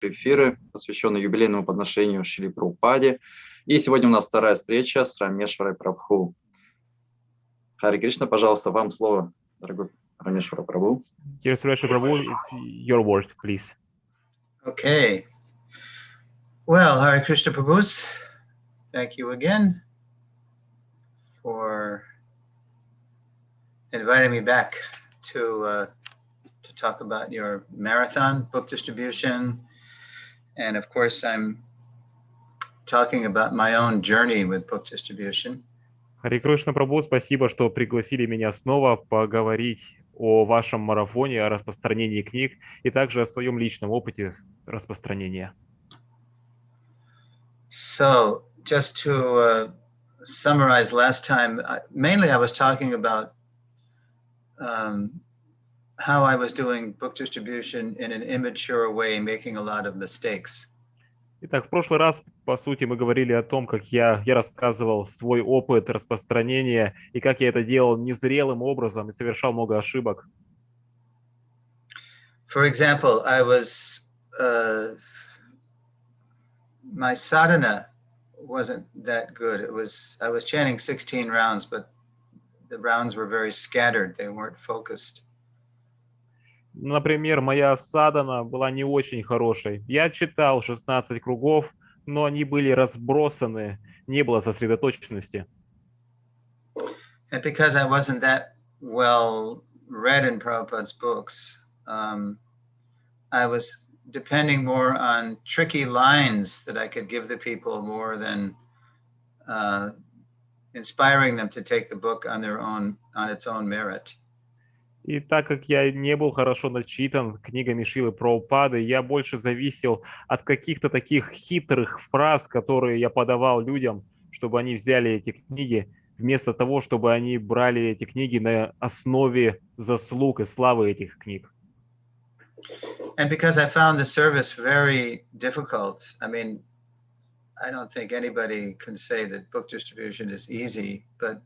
эфиры, посвященные юбилейному подношению Шрили Прабхупаде. И сегодня у нас вторая встреча с Рамешварой Прабху. Хари Кришна, пожалуйста, вам слово, дорогой Рамешвара Прабху. Dear Suрешвара Prabhu, it's your word, please. Okay. Well, Hare Krishna Prabhus, thank you again for inviting me back to talk about your marathon book distribution. And of course, I'm talking about my own journey with book distribution. Хари Кришна Прабху, спасибо, что пригласили меня снова поговорить о вашем марафоне, о распространении книг и также о своем личном опыте распространения. So, just to summarize last time, mainly I was talking about how I was doing book distribution in an immature way, making a lot of mistakes. Итак, в прошлый раз, по сути, мы говорили о том, как я рассказывал свой опыт распространения и как я это делал незрелым образом и совершал много ошибок. For example, I was, my sadhana wasn't that good. I was chanting 16 rounds, but the rounds were very scattered. They weren't focused. Например, моя садхана была не очень хорошей. Я читал 16 кругов, но они были разбросаны, не было сосредоточенности. And because I wasn't that well read in Prabhupada's books, I was depending more on tricky lines that I could give the people more than inspiring them to take the book on its own merit. И так как я не был хорошо начитан книгами Шрилы Прабхупады, я больше зависел от каких-то таких хитрых фраз, которые я подавал людям, чтобы они взяли эти книги, вместо того, чтобы они брали эти книги на основе заслуг и славы этих книг. And because I found the service very difficult, I mean, I don't think anybody can say that book distribution is easy, but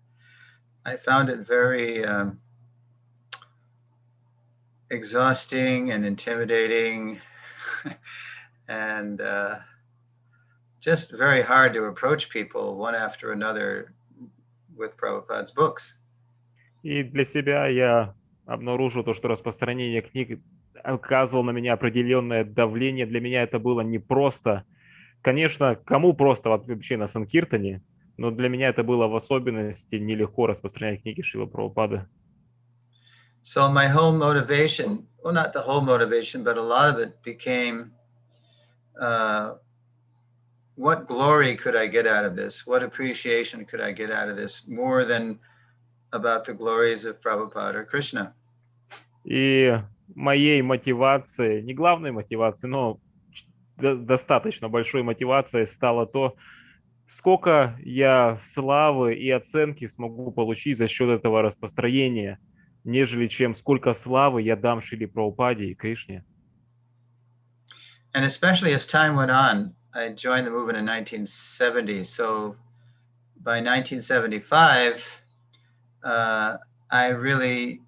I found it very exhausting and intimidating and just very hard to approach people one after another with Prabhupada's books. И для себя я обнаружил то, что распространение книг оказывало на меня определенное давление. Для меня это было непросто. Конечно, кому просто вообще на санкиртане, но для меня это было в особенности нелегко распространять книги Шрилы Прабхупады. So my whole motivation, well, not the whole motivation, but a lot of it became, what glory could I get out of this? What appreciation could I get out of this? More than about the glories of Prabhupada or Krishna. И моей мотивацией, не главной мотивацией, но достаточно большой мотивацией стало то, сколько я славы и оценки смогу получить за счет этого распространения, нежели чем сколько славы я дам Шриле Прабхупаде и Кришне. And especially as time went on, I joined the movement in 1970. So by 1975, I really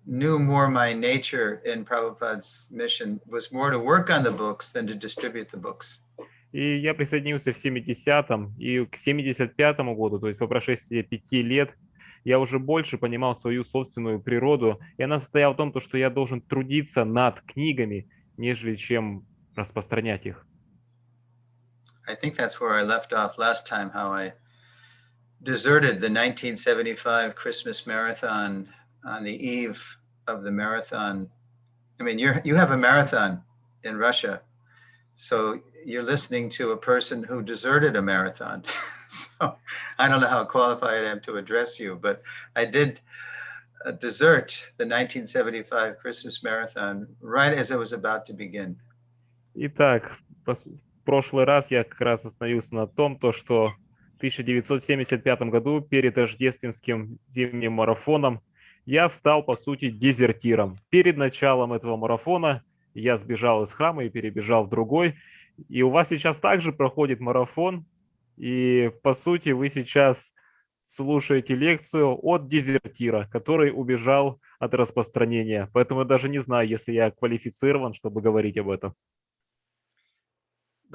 knew more my nature in Prabhupada's mission was more to work on the books than to distribute the books. И я присоединился в 70-м, и к 75-му году, то есть по прошествии 5 лет, я уже больше понимал свою собственную природу, и она состояла в том, что я должен трудиться над книгами, нежели чем распространять их. I think that's where I left off last time, how I deserted the 1975 Christmas marathon on the eve of the marathon. I mean, you have a marathon in Russia, so you're listening to a person who deserted a marathon. So I don't know how qualified I am to address you, but I did desert the 1975 Christmas marathon right as it was about to begin. Итак, в прошлый раз я как раз остановился на том, что в 1975 году перед рождественским зимним марафоном я стал, по сути, дезертиром. Перед началом этого марафона я сбежал из храма и перебежал в другой. И у вас сейчас также проходит марафон, и, по сути, вы сейчас слушаете лекцию от дезертира, который убежал от распространения. Поэтому я даже не знаю, если я квалифицирован, чтобы говорить об этом.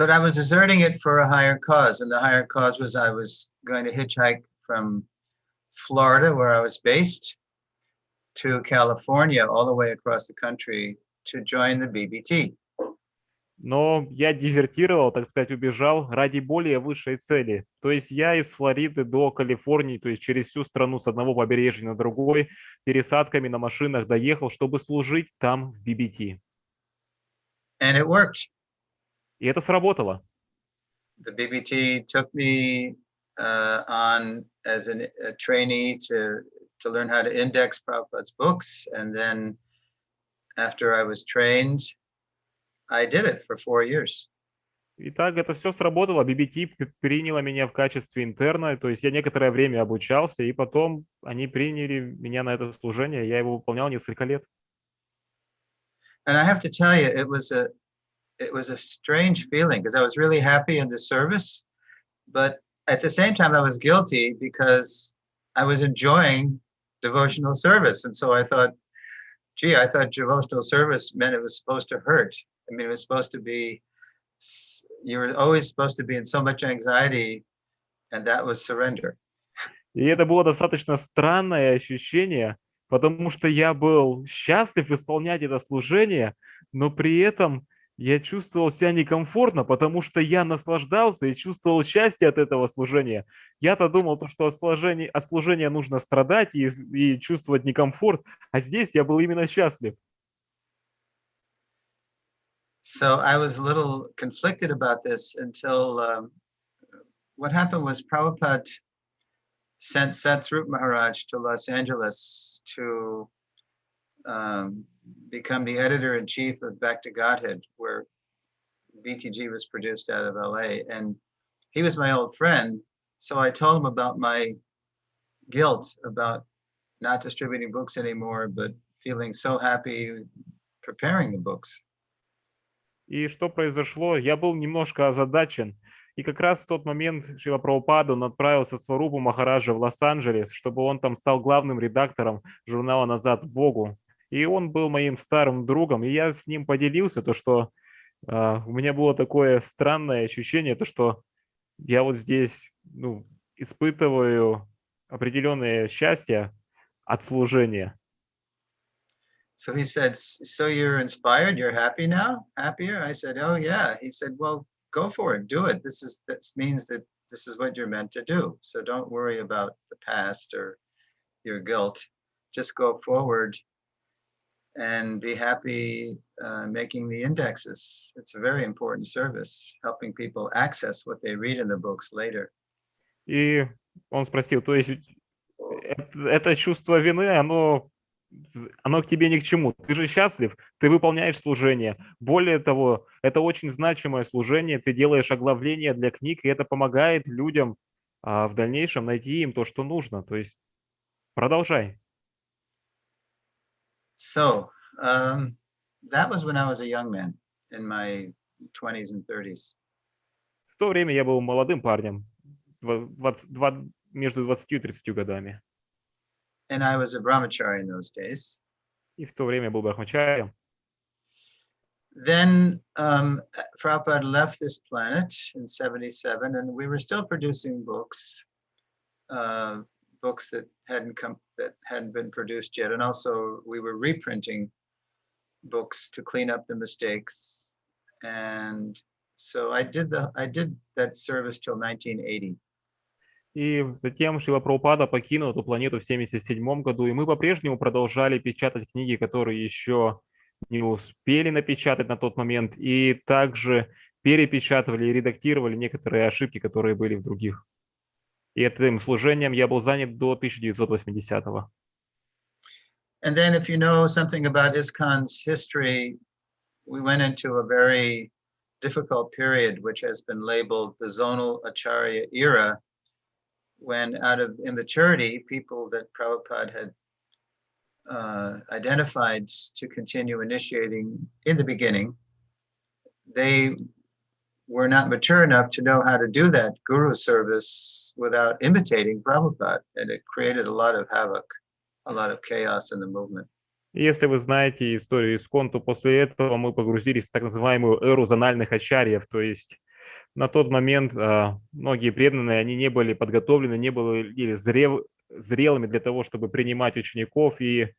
but I was deserting it for a higher cause, and the higher cause was I was going to hitchhike from Florida, where I was based, to California, all the way across the country to join the BBT. Но я дезертировал, так сказать, убежал ради более высшей цели. То есть я из Флориды до Калифорнии, то есть через всю страну с одного побережья на другой, пересадками на машинах доехал, чтобы служить там в BBT. And it worked. И это сработало. The BBT took me on as a trainee to learn how to index Prabhupada's books. And then after I was trained, I did it for 4 years. Итак, это все сработало. BBT приняла меня в качестве интерна, то есть я некоторое время обучался, и потом они приняли меня на это служение, я его выполнял несколько лет. And I have to tell you, it was a strange feeling because I was really happy in the service, but at the same time I was guilty because I was enjoying devotional service. And so I thought, gee, I thought devotional service meant it was supposed to hurt. I mean, it was supposed to be, you were always supposed to be in so much anxiety, and that was surrender. И это было достаточно странное ощущение, потому что я был счастлив исполнять это служение, но при этом я чувствовал себя некомфортно, потому что я наслаждался и чувствовал счастье от этого служения. Я-то думал, что от служения нужно страдать и чувствовать некомфорт, а здесь я был именно счастлив. So I was a little conflicted about this until what happened was Prabhupada sent Satsrup Maharaj to Los Angeles to become the editor-in-chief of Back to Godhead, where BTG was produced out of LA. And he was my old friend, so I told him about my guilt about not distributing books anymore, but feeling so happy preparing the books. И что произошло? Я был немножко озадачен. И как раз в тот момент Шрила Прабхупада, он отправился с Сварупу Махараджа в Лос-Анджелес, чтобы он там стал главным редактором журнала «Назад к Богу». И он был моим старым другом, и я с ним поделился, то, что у меня было такое странное ощущение, то, что я вот здесь испытываю определенное счастье от служения. So he said, so you're inspired, you're happy now? Happier? I said, oh yeah. He said, well, go for it, do it. This means that this is what you're meant to do. So don't worry about the past or your guilt. Just go forward and be happy making the indexes. It's a very important service, helping people access what they read in the books later. И он спросил, то есть это чувство вины, оно к тебе ни к чему. Ты же счастлив, ты выполняешь служение. Более того, это очень значимое служение, ты делаешь оглавление для книг, и это помогает людям в дальнейшем найти им то, что нужно. То есть продолжай. So that was when I was a young man in my 20s and 30s. В то время я был молодым парнем, между 20 и 30 годами. And I was a brahmachari in those days. И в то время я был брахмачарием. Then Prabhupada left this planet in 77, and we were still producing books, books that hadn't been produced yet, and also we were reprinting books to clean up the mistakes. And so I did that service till 1980. И затем Шрила Прабхупада покинул эту планету в 1977 году, и мы по-прежнему продолжали печатать книги, которые еще не успели напечатать на тот момент, и также перепечатывали и редактировали некоторые ошибки, которые были в других. И этим служением я был занят до 1980-го. And then if you know something about ISKCON's history, we went into a very difficult period, which has been labeled the Zonal Acharya era, when out of immaturity, people that Prabhupada had identified to continue initiating in the beginning, they were not mature enough to know how to do that guru service without imitating Prabhupada, and it created a lot of havoc, a lot of chaos in the movement. Если вы знаете историю ИСККОН, то после этого мы погрузились в так называемую эру зональных ачарьев, то есть На тот момент многие преданные, они не были подготовлены, не были зрелыми для того, чтобы принимать учеников, и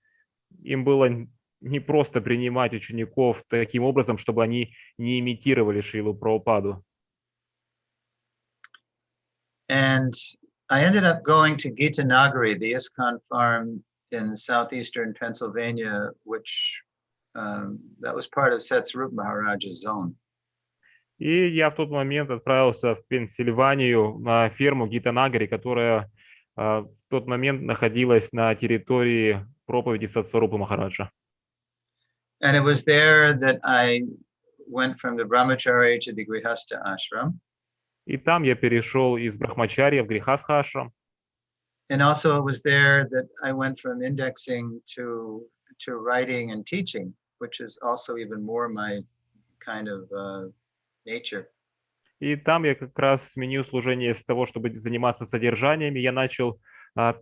им было не просто принимать учеников таким образом, чтобы они не имитировали Шрилу Прабхупаду. And I ended up going to Gita Nagari, the ISKCON farm in southeastern Pennsylvania, which that was part of Satsvarupa Maharaja's zone. И я в тот момент отправился в Пенсильванию на ферму Гитанагари, которая в тот момент находилась на территории проповеди Сатсварупы Махараджа. And it was there that I went from the brahmachari to the grihastha ashram. И там я перешел из Брахмачарья в Грихастха ашрам. And also it was there that I went from indexing to writing and teaching, which is also even more my kind of nature. И там я как раз сменил служение с того, чтобы заниматься содержаниями, я начал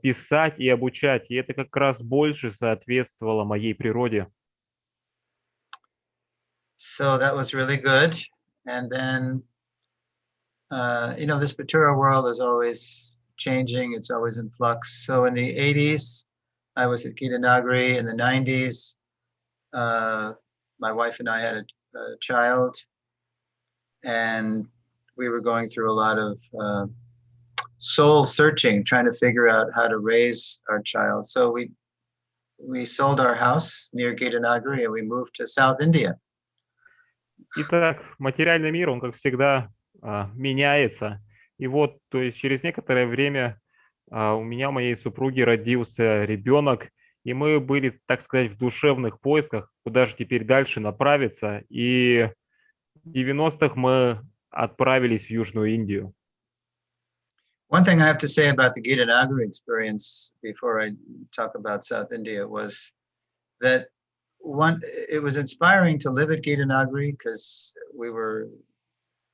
писать и обучать, и это как раз больше соответствовало моей природе. So that was really good. And then, you know, this material world is always changing. It's always in flux. So in the 80s, I was at Gita Nagari. In the 90s, my wife and I had a child, and we were going through a lot of soul searching, trying to figure out how to raise our child. So we sold our house near Gita Nagari and we moved to South India. Итак, материальный мир, он, как всегда, меняется. И вот, то есть через некоторое время у меня, у моей супруги родился ребенок, и мы были, так сказать, в душевных поисках, куда же теперь дальше направиться. И в 90-х мы отправились в Южную Индию. One thing I have to say about the Gita Nagari experience before I talk about South India was that it was inspiring to live at Gita Nagari because we were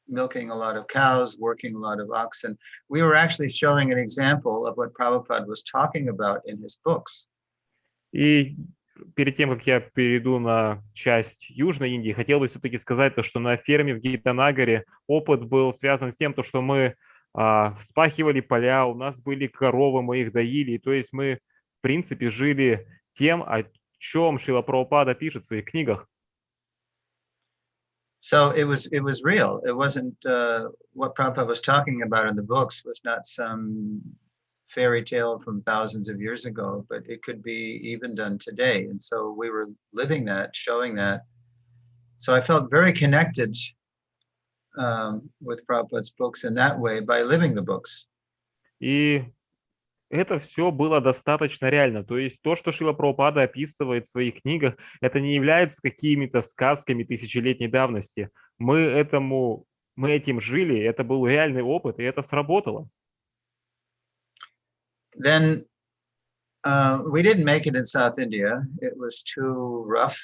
milking a lot of cows, working a lot of oxen. We were actually showing an example of what Prabhupada was talking about in his books. И перед тем, как я перейду на часть Южной Индии, хотел бы все-таки сказать то, что на ферме в Гитанагаре опыт был связан с тем, то, что мы вспахивали поля, у нас были коровы, мы их доили, то есть мы, в принципе, жили тем, о чем Шрила Прабхупада пишет в своих книгах. So it was real. It wasn't what Prabhupada was talking about in the books was not some fairy tale from thousands of years ago, but it could be even done today. And so we were living that, showing that. So I felt very connected with Prabhupada's books in that way by living the books. И это все было достаточно реально. То есть то, что Шрила Прабхупада описывает в своих книгах, это не является какими-то сказками тысячелетней давности. Мы этим жили, это был реальный опыт, и это сработало. Then we didn't make it in South India. It was too rough.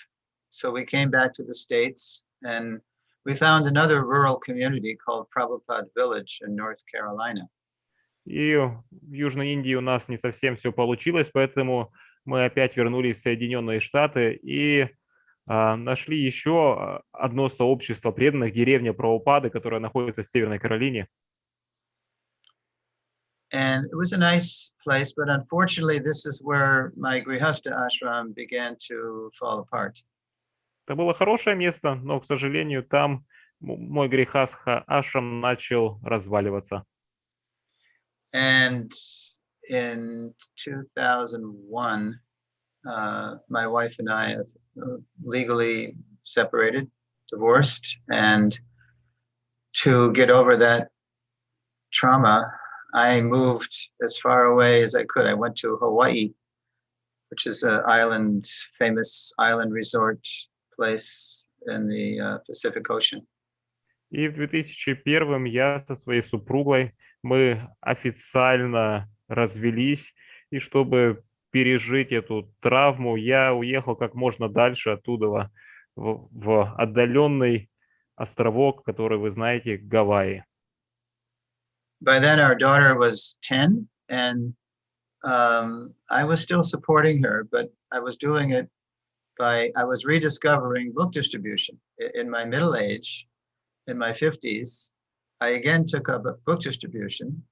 So we came back to the States and we found another rural community called Prabhupada Village in North Carolina. И в Южной Индии у нас не совсем все получилось, поэтому мы опять вернулись в Соединенные Штаты и нашли еще одно сообщество преданных, деревня Прабхупады, которая находится в Северной Каролине. And it was a nice place, but unfortunately, this is where my Grihastha ashram began to fall apart. Это было хорошее место, но, к сожалению, там мой Грихастха ашрам начал разваливаться. And in 2001, my wife and I have legally separated, divorced, and to get over that trauma, I moved as far away as I could. I went to Hawaii, which is an island, famous island resort place in the Pacific Ocean. И в 2001 я со своей супругой, мы официально развелись, и чтобы пережить эту травму, я уехал как можно дальше оттуда, в отдаленный островок, который вы знаете, Гавайи. By then our daughter was 10 and I was still supporting her, but I was doing it I was rediscovering book distribution. In my middle age, in my 50s, I again took up a book distribution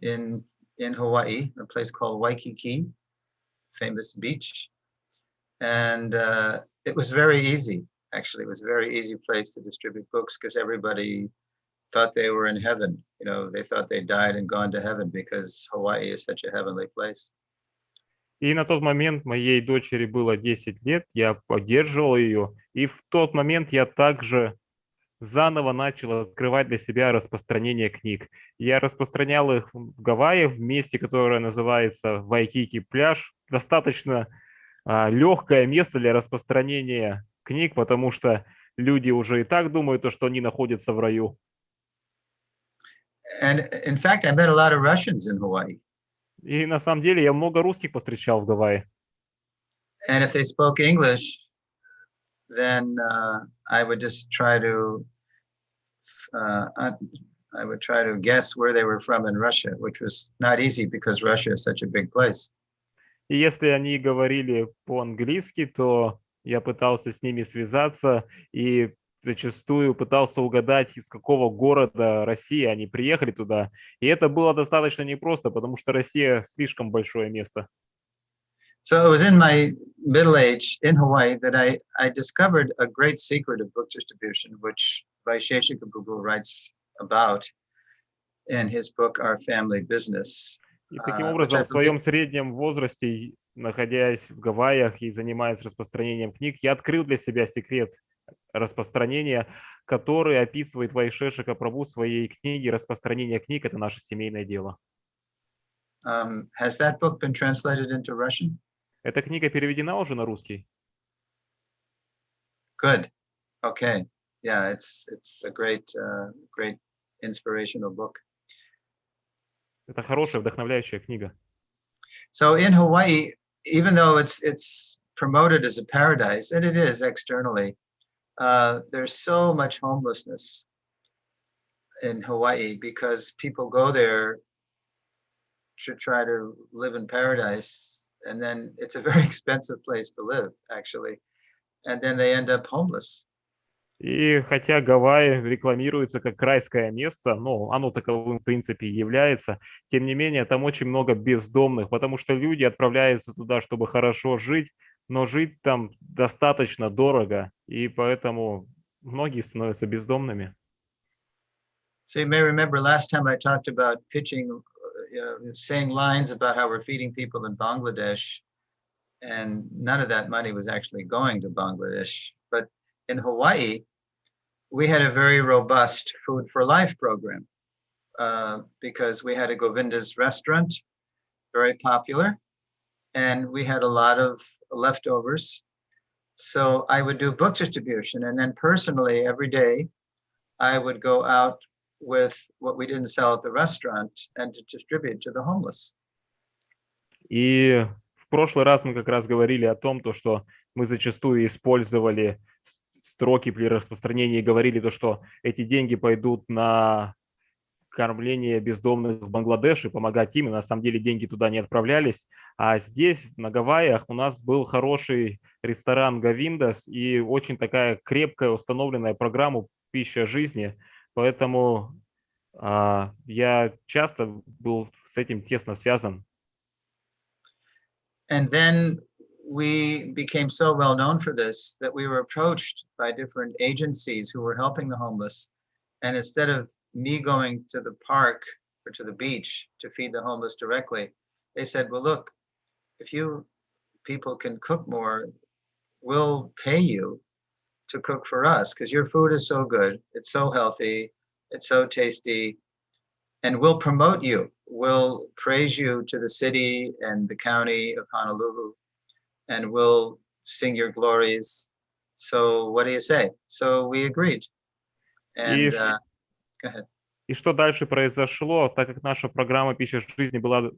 in Hawaii, a place called Waikiki, famous beach. And it was very easy. Actually, it was a very easy place to distribute books because everybody thought they were in heaven. You know, they thought they died and gone to heaven because Hawaii is such a heavenly place. И на тот момент моей дочери было 10 лет, я поддерживал ее, и в тот момент я также заново начал открывать для себя распространение книг. Я распространял их в Гавайях, в месте, которое называется Вайкики пляж. Достаточно легкое место для распространения книг, потому что люди уже и так думают, что они находятся в раю. And in fact, I met a lot of Russians in Hawaii. И на самом деле я много русских повстречал в Гавайи. And if they spoke English, then I would just try to guess where they were from in Russia, which was not easy because Russia is such a big place. И если они говорили по-английски, то я пытался с ними связаться и зачастую пытался угадать, из какого города России они приехали туда. И это было достаточно непросто, потому что Россия слишком большое место. So it was in my middle age in Hawaii that I discovered a great secret of book distribution, which Vaisheshika Prabhu writes about in his book, Our Family Business. И таким образом, в своем среднем возрасте, находясь в Гавайях и занимаясь распространением книг, я открыл для себя секрет распространения, который описывает Вайшешика Прабху в своей книге «Распространение книг – это наше семейное дело». Has that book been translated into Russian? Эта книга переведена уже на русский? Good. Okay. Yeah, it's a great inspirational book. Это хорошая, вдохновляющая книга. So in Hawaii, even though it's promoted as a paradise, and it is externally, there's so much homelessness in Hawaii because people go there to try to live in paradise, and then it's a very expensive place to live, actually, and then they end up homeless. И хотя Гавайи рекламируется как райское место, ну, оно таковым в принципе и является, тем не менее там очень много бездомных, потому что люди отправляются туда, чтобы хорошо жить, но жить там достаточно дорого, и поэтому многие становятся бездомными. So you may remember last time I talked about pitching, saying lines about how we're feeding people in Bangladesh, and none of that money was actually going to Bangladesh. But in Hawaii, we had a very robust Food for Life program because we had a Govinda's restaurant, very popular, and we had a lot of leftovers. So I would do book distribution, and then personally every day I would go out with what we didn't sell at the restaurant and to distribute to the homeless. И в прошлый раз мы как раз говорили о том, что мы зачастую использовали строки при распространении и говорили то, что эти деньги пойдут на кормление бездомных в Бангладеше, помогать им, и на самом деле деньги туда не отправлялись. А здесь, на Гавайях, у нас был хороший ресторан Говиндас и очень такая крепкая установленная программа «Пища жизни», поэтому я часто был с этим тесно связан. And then we became so well known for this that we were approached by different agencies who were helping the homeless. And instead of me going to the park or to the beach to feed the homeless directly, they said, well, look, if you people can cook more, we'll pay you to cook for us because your food is so good, it's so healthy, it's so tasty, and we'll promote you. We'll praise you to the city and the county of Honolulu, and we'll sing your glories. So what do you say? So we agreed. And go ahead. И что дальше произошло, так как наша программа «Пища жизни» была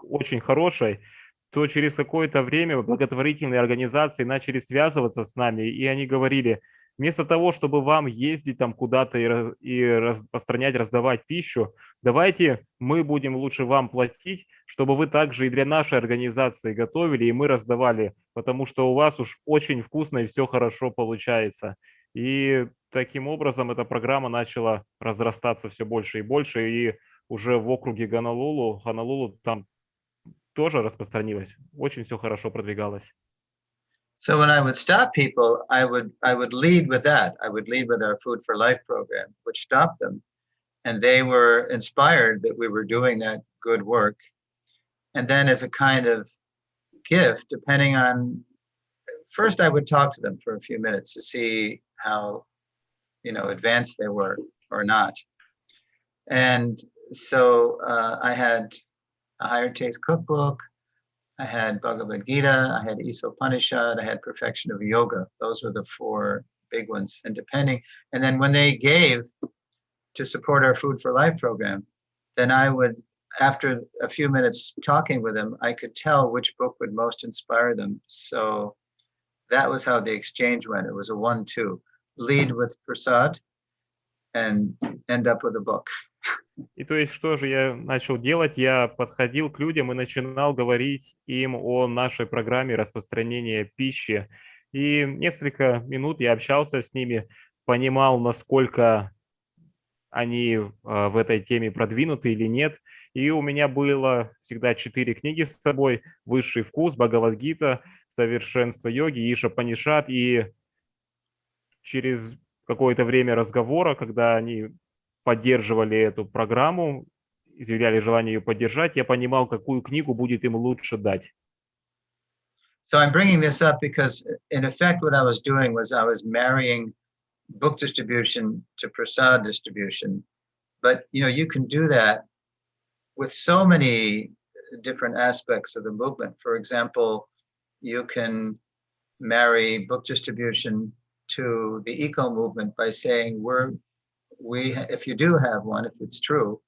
очень хорошей, то через какое-то время благотворительные организации начали связываться с нами, и они говорили, вместо того, чтобы вам ездить там куда-то и распространять, раздавать пищу, давайте мы будем лучше вам платить, чтобы вы также и для нашей организации готовили, и мы раздавали, потому что у вас уж очень вкусно и все хорошо получается. И таким образом эта программа начала разрастаться все больше и больше, и уже в округе Хонолулу там тоже распространилась. Очень все хорошо продвигалось. So when I would stop people, I would lead with that. I would lead with our Food for Life program, which stopped them. And they were inspired that we were doing that good work. And then as a kind of gift, depending on, first I would talk to them for a few minutes to see how, advanced they were or not. And so I had a Higher Taste Cookbook, I had Bhagavad Gita, I had Isopanishad, I had Perfection of Yoga. Those were the four big ones. And then when they gave to support our Food for Life program, then I would, after a few minutes talking with them, I could tell which book would most inspire them. So that was how the exchange went. It was a 1-2. Lead with prasad and end up with a book. И то есть, что же я начал делать? Я подходил к людям и начинал говорить им о нашей программе распространения пищи. И несколько минут я общался с ними, понимал, насколько они в этой теме продвинуты или нет. И у меня было всегда 4 книги с собой: «Высший вкус», «Бхагавад-гита», «Совершенство йоги», «Ишапанишат». И через какое-то время разговора, когда они поддерживали эту программу, изъявляли желание ее поддержать, я понимал, какую книгу будет им лучше дать. So I'm bringing this up because, in effect, what I was doing was I was marrying book distribution to prasad distribution. But, you can do that with so many different aspects of the movement. For example, you can marry book distribution to the eco movement by saying if you do have one, if it's true,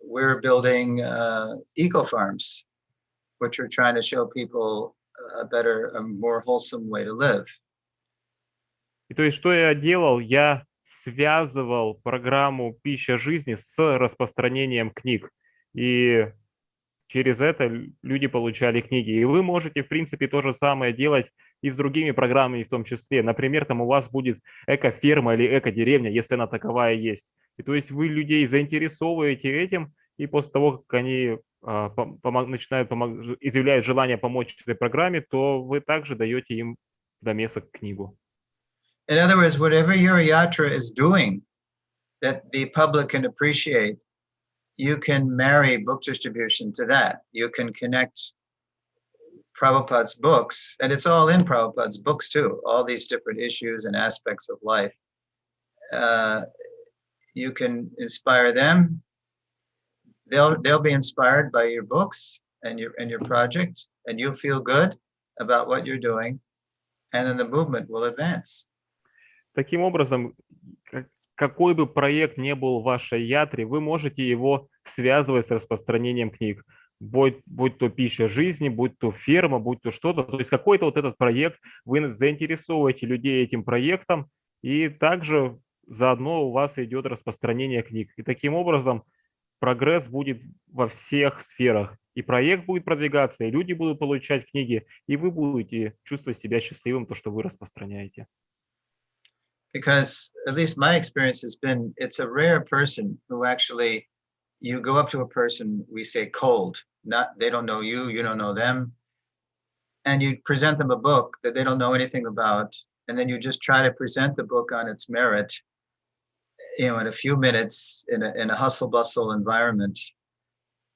we're building eco farms, which are trying to show people a more wholesome way to live. И то есть, что я делал? Я связывал программу «Пища жизни» с распространением книг. И через это люди получали книги. И вы можете, в принципе, то же самое делать и с другими программами в том числе. Например, там у вас будет эко-ферма или эко-деревня, если она таковая есть. И то есть вы людей заинтересовываете этим, и после того, как они изъявляют желание помочь этой программе, то вы также даете им домесок книгу. In other words, whatever your yatra is doing that the public can appreciate, you can marry book distribution to that. You can connect Prabhupada's books, and it's all in Prabhupada's books too, all these different issues and aspects of life. You can inspire them. They'll be inspired by your books and your project, and you'll feel good about what you're doing, and then the movement will advance. Таким образом, какой бы проект ни был в вашей ятре, вы можете его связывать с распространением книг. Будь то пища жизни, будь то ферма, будь то что-то. То есть какой-то вот этот проект, вы заинтересовываете людей этим проектом, и также заодно у вас идет распространение книг. И таким образом прогресс будет во всех сферах. И проект будет продвигаться, и люди будут получать книги, и вы будете чувствовать себя счастливым, то, что вы распространяете. Because at least my experience has been, it's a rare person who actually, you go up to a person, we say cold, they don't know you, you don't know them, and you present them a book that they don't know anything about, and then you just try to present the book on its merit, in a few minutes in a hustle bustle environment.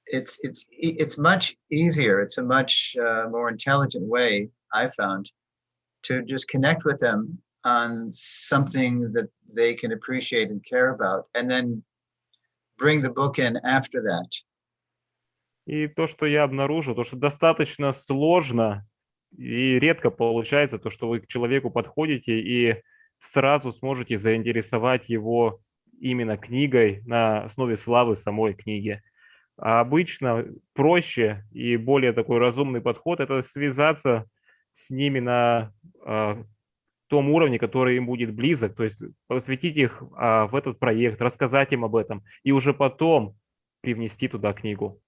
It's much easier. It's a much more intelligent way, I found, to just connect with them on something that they can appreciate and care about, and then bring the book in after that. И то, что я обнаружил, то, что достаточно сложно и редко получается, то, что вы к человеку подходите и сразу сможете заинтересовать его именно книгой на основе славы самой книги. А обычно проще и более такой разумный подход – это связаться с ними на том уровне, который им будет близок, то есть посвятить их в этот проект, рассказать им об этом и уже потом привнести туда книгу.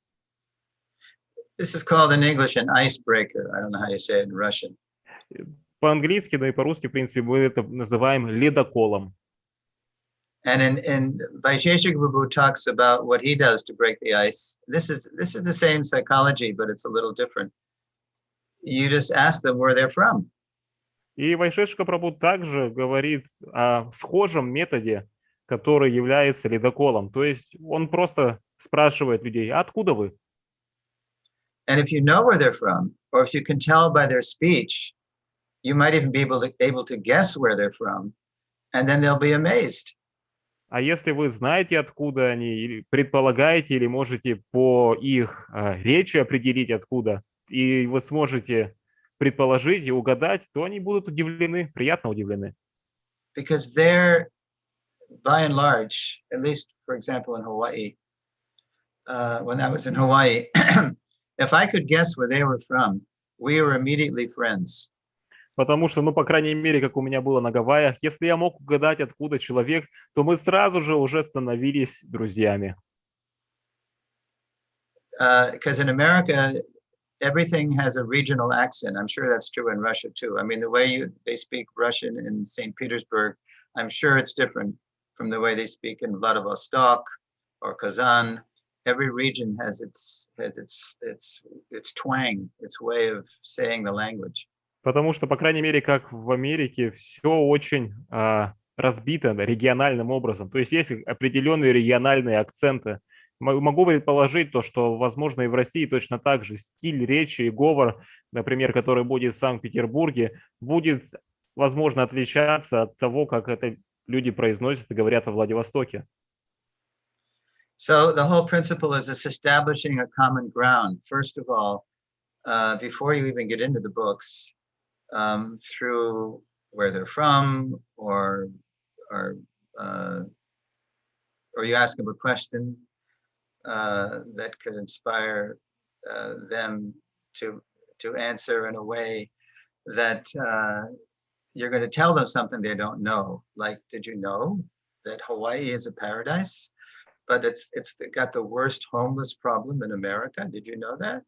This is called in English an icebreaker. I don't know how you say it in Russian. По-английски, да и по-русски, в принципе, мы это называем ледоколом. And in Vaisheshika Prabhu talks about what he does to break the ice. This is the same psychology, but it's a little different. You just ask them where they're from. И Вайшешка Прабху также говорит о схожем методе, который является ледоколом. То есть он просто спрашивает людей: откуда вы? And if you know where they're from, or if you can tell by their speech, you might even be able to guess where they're from, and then they'll be amazed. А если вы знаете, откуда они, или предполагаете, или можете по их речи определить, откуда, и вы сможете предположить и угадать, то они будут удивлены, приятно удивлены. Because they're, by and large, at least, for example, in Hawaii, when I was in Hawaii, if I could guess where they were from, we were immediately friends. Потому что, ну, по крайней мере, как у меня было на Гавайях, если я мог угадать, откуда человек, то мы сразу же уже становились друзьями. Because in America, everything has a regional accent. I'm sure that's true in Russia too. I mean, the way they speak Russian in St. Petersburg, I'm sure it's different from the way they speak in Vladivostok or Kazan. Every region has its twang, its way of saying the language. Потому что, по крайней мере, как в Америке, все очень разбито региональным образом. То есть есть определенные региональные акценты. Могу предположить то, что, возможно, и в России точно так же стиль речи и говор, например, который будет в Санкт-Петербурге, будет, возможно, отличаться от того, как это люди произносят и говорят во Владивостоке. So the whole principle is establishing a common ground. First of all, before you even get into the books, through where they're from, or you ask them a question that could inspire them to answer in a way that you're going to tell them something they don't know. Like, did you know that Hawaii is a paradise, but it's got the worst homeless problem in America? Did you know that?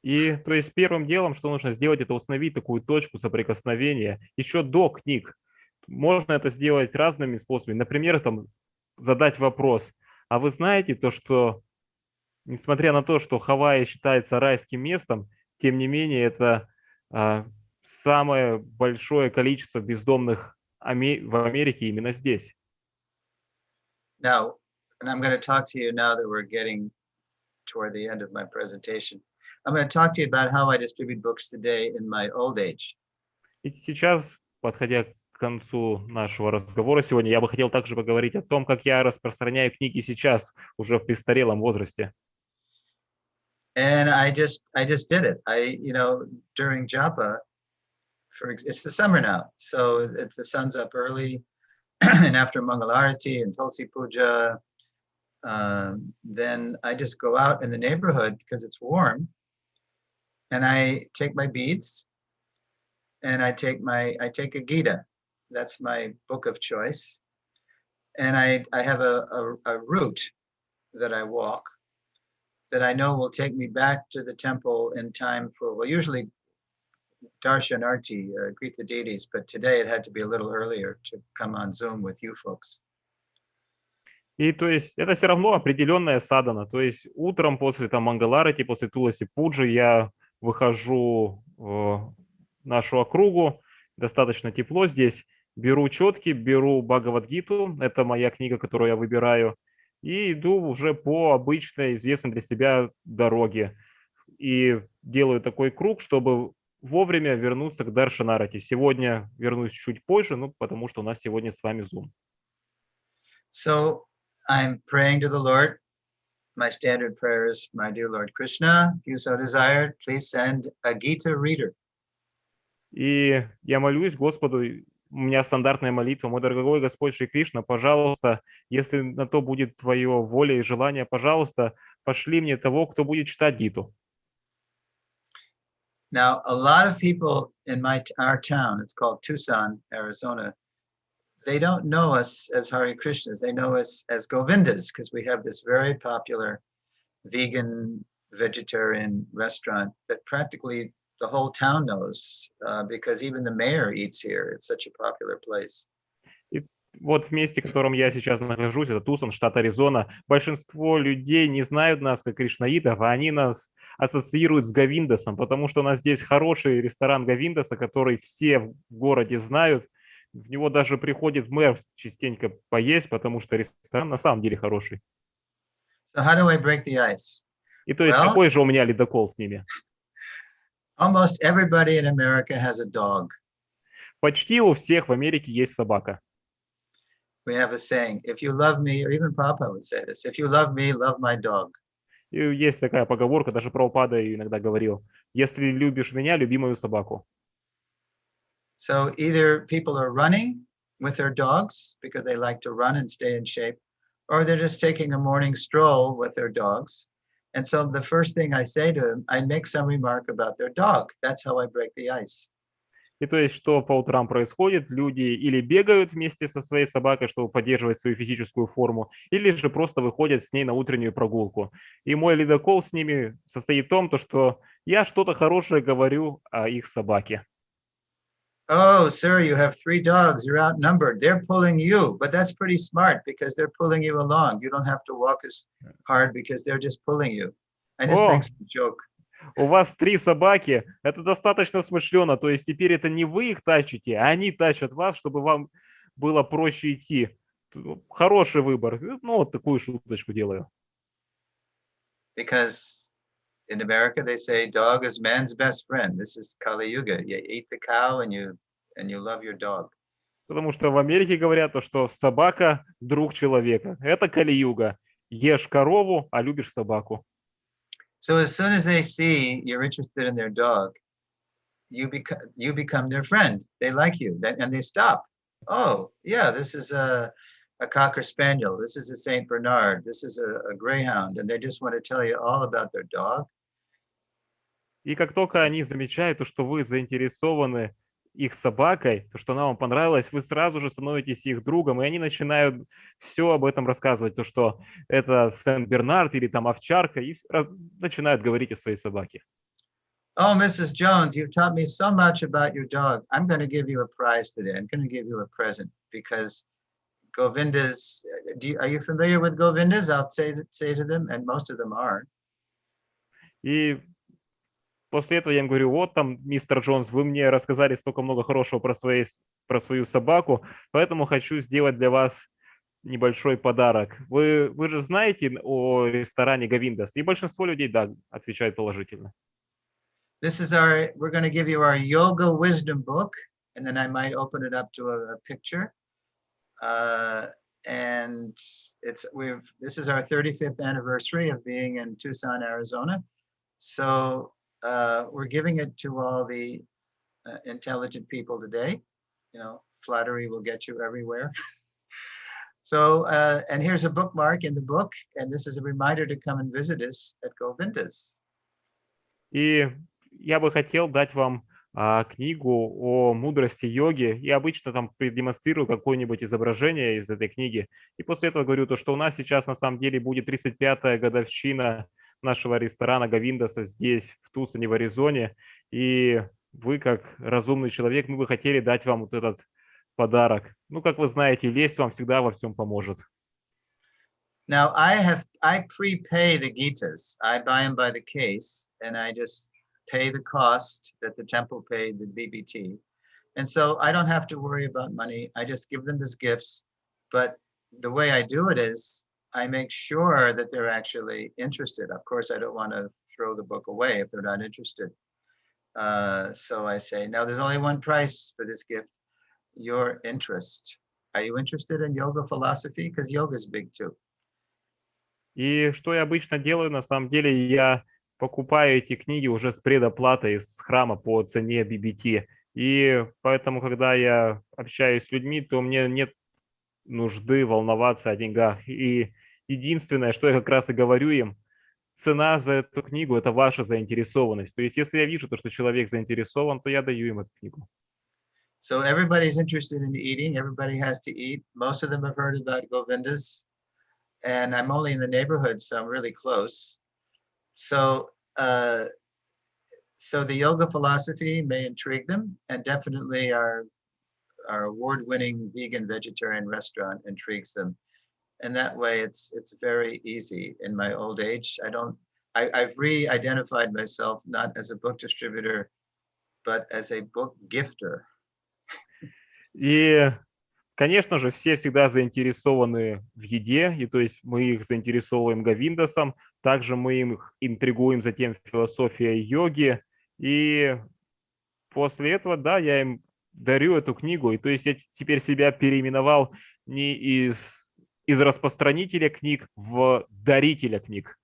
И, то есть, первым делом, что нужно сделать, это установить такую точку соприкосновения еще до книг. Можно это сделать разными способами. Например, там, задать вопрос: а вы знаете то, что, несмотря на то, что Хавайи считается райским местом, тем не менее, это самое большое количество бездомных в Америке именно здесь. Now, and I'm going to talk to you now that we're getting toward the end of my presentation. I'm going to talk to you about how I distribute books today in my old age. И сейчас, подходя к концу нашего разговора сегодня, я бы хотел также поговорить о том, как я распространяю книги сейчас, уже в престарелом возрасте. And I just did it. During japa, it's the summer now, so the sun's up early, and after Mangalarati and Tulsi Puja, then I just go out in the neighborhood because it's warm, and I take my beads, and I take a Gita. That's my book of choice, and I have a route that I walk that I know will take me back to the temple in time for, well, usually Darshanarti, greet the deities, but today it had to be a little earlier to come on Zoom with you folks. И то есть это все равно определенная садхана. То есть утром после там Мангаларати, после Туласи Пуджи я выхожу в нашу округу, достаточно тепло здесь, беру четки, беру Бхагавад-гиту, это моя книга, которую я выбираю, и иду уже по обычной, известной для себя дороге. И делаю такой круг, чтобы вовремя вернуться к Даршанарати. Сегодня вернусь чуть позже, потому что у нас сегодня с вами Zoom. So I'm praying to the Lord. My standard prayer is, my dear Lord Krishna, if you so desire, please send a Gita reader. И я молюсь Господу, у меня стандартная молитва: мой дорогой Господь Шри Кришна, пожалуйста, если на то будет твое воля и желание, пожалуйста, пошли мне того, кто будет читать Гиту. Now, a lot of people in our town, it's called Tucson, Arizona, they don't know us as Hare Krishnas. They know us as Govindas, because we have this very popular vegan, vegetarian restaurant that practically the whole town knows, because even the mayor eats here. It's such a popular place. И Вот в месте, в котором я сейчас нахожусь, это Тусон, штат Аризона, большинство людей не знают нас как кришнаитов, а они нас ассоциируют с Говиндасом, потому что у нас здесь хороший ресторан Говиндаса, который все в городе знают. В него даже приходит мэр частенько поесть, потому что ресторан на самом деле хороший. So how do I break the ice? И то есть Well, какой же у меня ледокол с ними? almost everybody in America has a dog. Почти у всех в Америке есть собака. We have a saying, if you love me, or even Papa would say this, if you love me, love my dog. И есть такая поговорка, даже Прабхупада ее иногда говорил: если любишь меня, люби мою собаку. So either people are running with their dogs because they like to run and stay in shape, or they're just taking a morning stroll with their dogs. And so the first thing I say to them, I make some remark about their dog. That's how I break the ice. И то есть, что по утрам происходит, люди или бегают вместе со своей собакой, чтобы поддерживать свою физическую форму, или же просто выходят с ней на утреннюю прогулку. И мой ледокол с ними состоит в том, что я что-то хорошее говорю о их собаке. Oh, sir, you have 3 dogs. You're outnumbered. They're pulling you, but that's pretty smart because they're pulling you along. You don't have to walk as hard because they're just pulling you. I just make О, some joke. у вас 3 собаки, это достаточно смышленно, то есть теперь это не вы их тащите, а они тащат вас, чтобы вам было проще идти. Хороший выбор. Ну, вот такую шуточку делаю. Because in America they say dog is man's best friend. This is Kali Yuga. You eat the cow and you love your dog. Потому что в Америке говорят, что собака – друг человека. Это Кали-юга. Ешь корову, а любишь собаку. So as soon as they see you're interested in their dog, you become their friend. They like you, and they stop. Oh, yeah, this is a Cocker Spaniel. This is a Saint Bernard. This is a Greyhound, and they just want to tell you all about their dog. И как только они замечают, что вы заинтересованы их собакой, то, что она вам понравилась, вы сразу же становитесь их другом, и они начинают все об этом рассказывать, то, что это Сент-Бернард или там овчарка, и начинают говорить о своей собаке. Oh, Mrs. Jones, you've taught me so much about your dog. I'm going to give you a prize today. I'm going to give you a present because Govindas, are you familiar with Govindas? I'll say to them, and most of them are. И после этого я им говорю: вот там, мистер Джонс, вы мне рассказали столько много хорошего про свою собаку, поэтому хочу сделать для вас небольшой подарок. Вы же знаете о ресторане Говиндас? И большинство людей, да, отвечают положительно. We're going to give you our yoga wisdom book, and then I might open it up to a picture. And this is our 35th anniversary of being in Tucson, Arizona. So we're giving it to all the intelligent people today. You know, flattery will get you everywhere. So, and here's a bookmark in the book, and this is a reminder to come and visit us at Govindas. И я бы хотел дать вам книгу о мудрости йоги, и обычно там продемонстрирую какое-нибудь изображение из этой книги. И после этого говорю то, что у нас сейчас на самом деле будет 35-я годовщина нашего ресторана Говиндаса здесь, в Тусоне, в Аризоне. И вы, как разумный человек, мы бы хотели дать вам вот этот подарок. Ну, как вы знаете, лесть вам всегда во всем поможет. Now I prepay the Gitas. I buy them by the case, and I just pay the cost that the temple paid the BBT. And so I don't have to worry about money. I just give them as gifts. But the way I do it is I make sure that they're actually interested. Of course, I don't want to throw the book away if they're not interested. So I say, now there's only one price for this gift, your interest. Are you interested in yoga philosophy? Because yoga is big too. И что я обычно делаю, на самом деле, я покупаю эти книги уже с предоплатой из храма по цене BBT. И поэтому, когда я общаюсь с людьми, то мне нет нужды волноваться о деньгах. И единственное, что я как раз и говорю им, цена за эту книгу – это ваша заинтересованность. То есть, если я вижу, что человек заинтересован, то я даю им эту книгу. So everybody's interested in eating. Everybody has to eat. Most of them have heard about Govindas. And I'm only in the neighborhood, so I'm really close. So, so the yoga philosophy may intrigue them, and definitely our our award-winning vegan vegetarian restaurant intrigues them. And that way it's very easy. In my old age, I've re-identified myself not as a book distributor, but as a book gifter. И, конечно же, все всегда заинтересованы в еде, и то есть мы их заинтересовываем Говиндасом, также мы их интригуем затем философией йоги, и после этого, да, я им дарю эту книгу, и то есть я теперь себя переименовал не из распространителя книг в дарителя книг.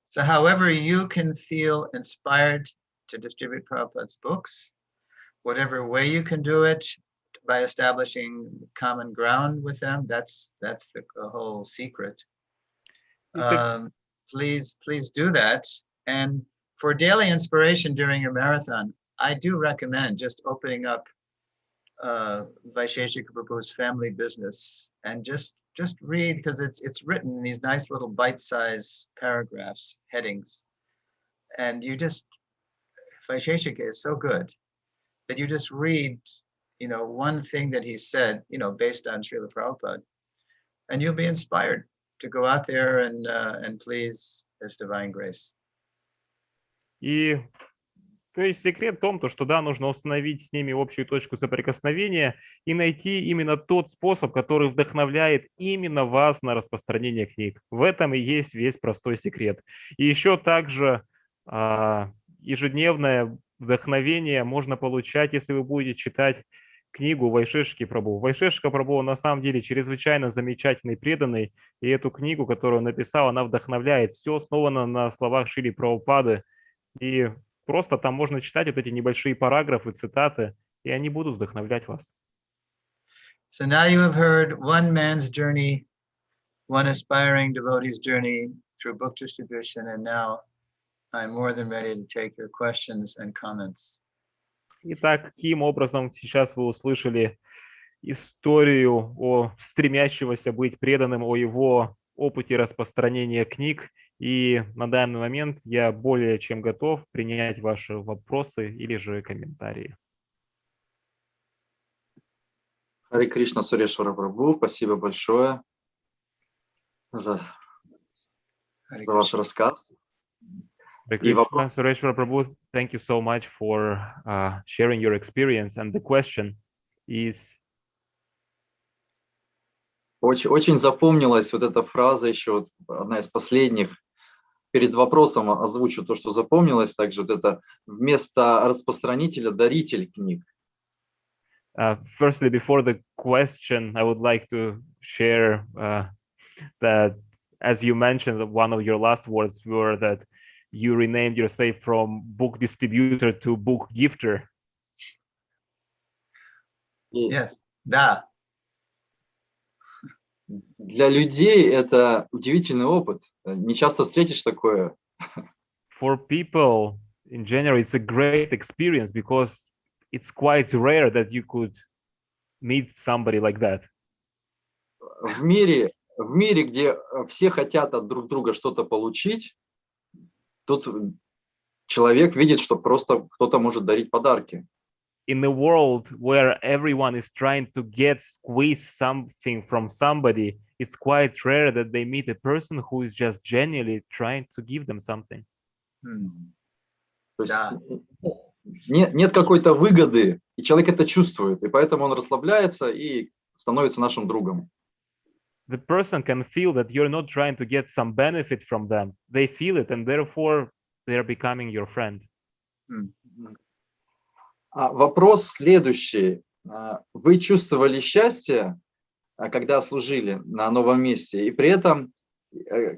So however you can feel inspired to distribute Prabhupada's books, whatever way you can do it by establishing common ground with them, that's the whole secret. Please do that. And for daily inspiration during your marathon, I do recommend just opening up Vaisheshika Prabhu's family business and just read, because it's written in these nice little bite-sized paragraphs, headings, and you just, Vaisheshika is so good that you just read, one thing that he said, based on Srila Prabhupada, and you'll be inspired to go out there and please His divine grace. И то есть секрет в том, что да, нужно установить с ними общую точку соприкосновения и найти именно тот способ, который вдохновляет именно вас на распространение книг. В этом и есть весь простой секрет. И еще также ежедневное вдохновение можно получать, если вы будете читать книгу Вайшешки Прабху. Вайшешка Прабху на самом деле чрезвычайно замечательный, преданный, и эту книгу, которую он написал, она вдохновляет. Все основано на словах Шрили Прабхупады, и просто там можно читать вот эти небольшие параграфы, цитаты, и они будут вдохновлять вас. So now you have heard one man's journey, one aspiring devotee's journey through book distribution, and now I'm more than ready to take your questions and comments. Итак, каким образом сейчас вы услышали историю о стремящегося быть преданным, о его опыте распространения книг, и на данный момент я более чем готов принять ваши вопросы или же комментарии. Харе Кришна, Сурешвара Прабху, спасибо большое за ваш рассказ. Suрешвара Prabhu, thank you so much for sharing your experience. And the question is... Очень запомнилась вот эта фраза, еще вот одна из последних. Перед вопросом озвучу то, что запомнилось. Также вот это вместо распространителя даритель книг. Firstly, before the question, I would like to share that, as you mentioned, one of your last words were that you renamed yourself from book distributor to book gifter. Yes, да. Для людей это удивительный опыт. Не часто встретишь такое. For people in general, it's a great experience because it's quite rare that you could meet somebody like that. В мире, где все хотят от друг друга что-то получить, тут человек видит, что просто кто-то может дарить подарки. In a world where everyone is trying to squeeze something from somebody, it's quite rare that they meet a person who is just genuinely trying to give them something. То есть нет какой-то выгоды, и человек это чувствует, и поэтому он расслабляется и становится нашим другом. The person can feel that you're not trying to get some benefit from them. They feel it, and therefore they're becoming your friend. Вопрос следующий. Вы чувствовали счастье, когда служили на новом месте, и при этом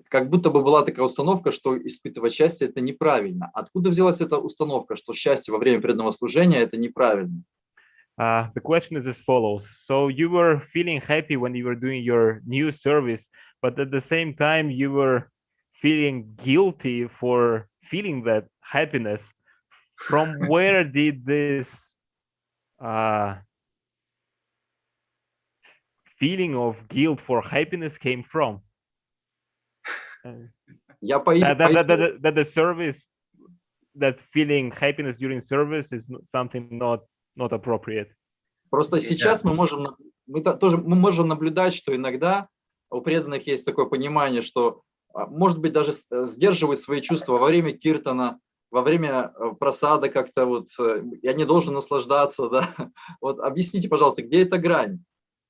как будто бы была такая установка, что испытывать счастье – это неправильно. Откуда взялась эта установка, что счастье во время преданного служения – это неправильно? The question is as follows. So you were feeling happy when you were doing your new service, but at the same time you were feeling guilty for feeling that happiness. From where did this feeling of guilt for happiness came from? That the service, that feeling happiness during service is something not appropriate. Просто сейчас мы можем наблюдать, что иногда у преданных есть такое понимание, что, может быть, даже сдерживают свои чувства во время киртана, во время просада как-то вот, я не должен наслаждаться, да. Вот объясните, пожалуйста, где эта грань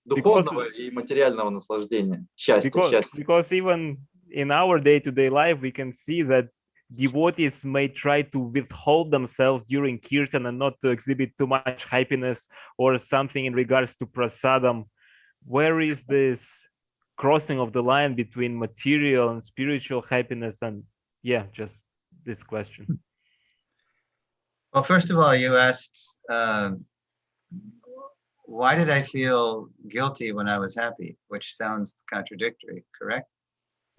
духовного и материального наслаждения, счастья. Because even in our day-to-day life, we can see that devotees may try to withhold themselves during kirtan and not to exhibit too much happiness or something in regards to prasadam. Where is this crossing of the line between material and spiritual happiness? And yeah, just this question. Well, first of all, you asked, why did I feel guilty when I was happy? Which sounds contradictory, correct?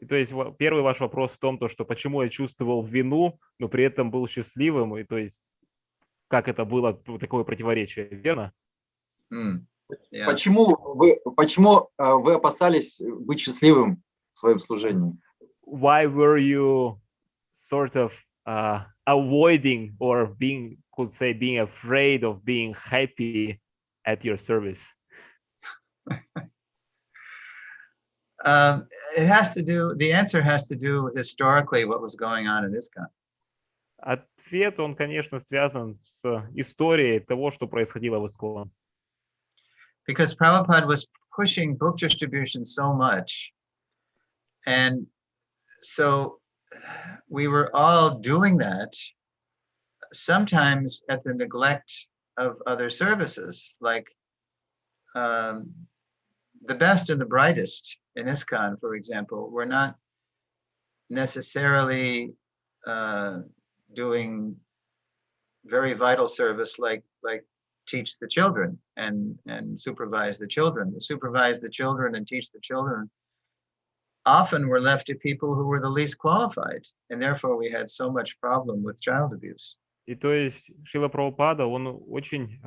То есть первый ваш вопрос в том, что почему я чувствовал вину, но при этом был счастливым, и то есть как это было такое противоречие, верно? Yeah. Почему вы опасались быть счастливым в своем служении? Why were you sort of avoiding or being afraid of being happy at your service? The answer has to do with historically what was going on in ISKCON. Ответ, он, конечно, связан с историей того, что происходило в ISKCON. Because Prabhupada was pushing book distribution so much, and so we were all doing that, sometimes at the neglect of other services, like the best and the brightest in ISKCON, for example, were not necessarily doing very vital service like teach the children and supervise the children. To supervise the children and teach the children often were left to people who were the least qualified, and therefore we had so much problem with child abuse. И то есть Шрила Прабхупада, он очень